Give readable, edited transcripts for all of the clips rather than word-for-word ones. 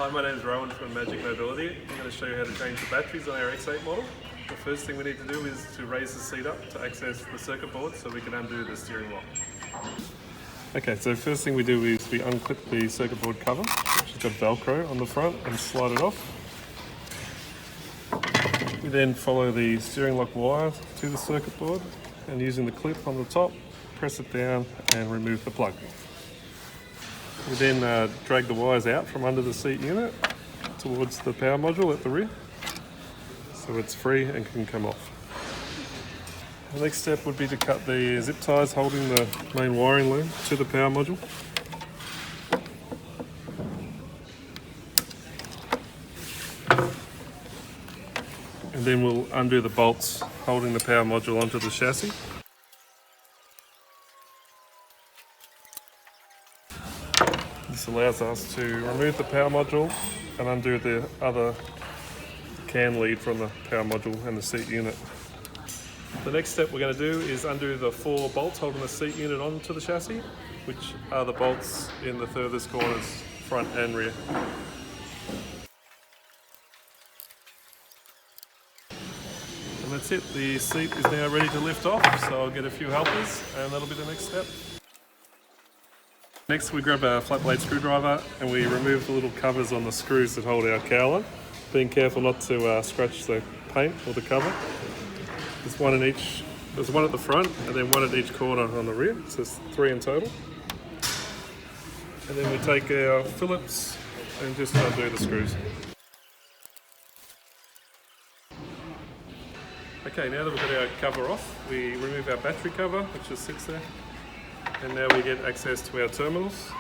Hi, my name is Rowan from Magic Mobility. I'm going to show you how to change the batteries on our X8 model. The first thing we need to do is to raise the seat up to access the circuit board so we can undo the steering lock. Okay, so first thing we do is we unclip the circuit board cover, which has got Velcro on the front, and slide it off. We then follow the steering lock wire to the circuit board and using the clip on the top, press it down and remove the plug. We then drag the wires out from under the seat unit towards the power module at the rear, so it's free and can come off. The next step would be to cut the zip ties holding the main wiring loom to the power module. And then we'll undo the bolts holding the power module onto the chassis. This allows us to remove the power module and undo the other CAN lead from the power module and the seat unit. The next step we're going to do is undo the 4 bolts holding the seat unit onto the chassis, which are the bolts in the furthest corners, front and rear. And that's it, the seat is now ready to lift off, so I'll get a few helpers and that'll be the next step. Next we grab a flat blade screwdriver and we remove the little covers on the screws that hold our cowler, being careful not to scratch the paint or the cover. There's one at the front and then one at each corner on the rear, so there's 3 in total. And then we take our Phillips and just undo the screws. Okay, now that we've got our cover off, we remove our battery cover, which just sits there. And now we get access to our terminals.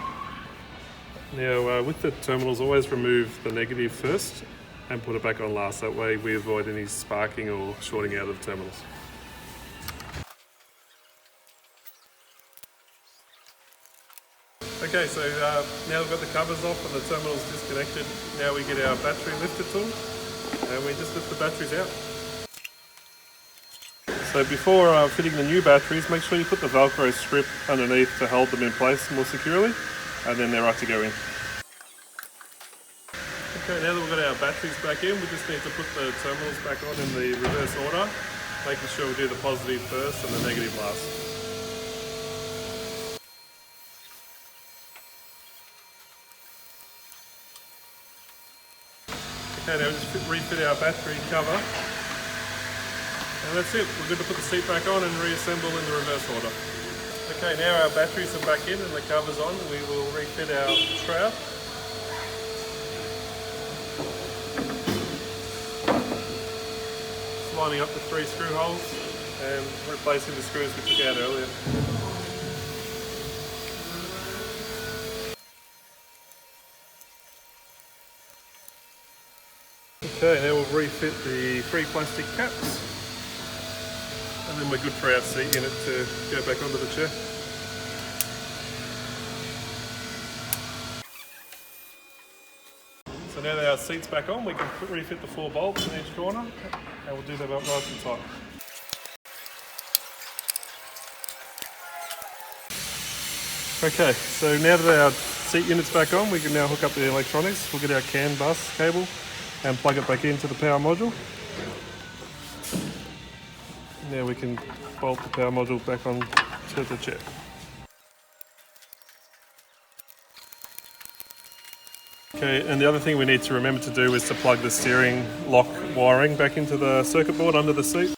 Now with the terminals, always remove the negative first and put it back on last. That way we avoid any sparking or shorting out of the terminals. Okay, so now we've got the covers off and the terminals disconnected, now we get our battery lifter tool and we just lift the batteries out. So before fitting the new batteries, make sure you put the Velcro strip underneath to hold them in place more securely, and then they're right to go in. Okay, now that we've got our batteries back in, we just need to put the terminals back on in the reverse order, making sure we do the positive first and the negative last. Okay, now we just refit our battery cover. And that's it, we're good to put the seat back on and reassemble in the reverse order. Okay, now our batteries are back in and the cover's on, we will refit our shroud. Just lining up the 3 screw holes and replacing the screws we took out earlier. Okay, now we'll refit the 3 plastic caps. And then we're good for our seat unit to go back onto the chair. So now that our seat's back on, we can refit the 4 bolts in each corner, and we'll do them up nice and tight. Okay, so now that our seat unit's back on, we can now hook up the electronics. We'll get our CAN bus cable and plug it back into the power module. Now we can bolt the power module back on to the chair. Okay, and the other thing we need to remember to do is to plug the steering lock wiring back into the circuit board under the seat.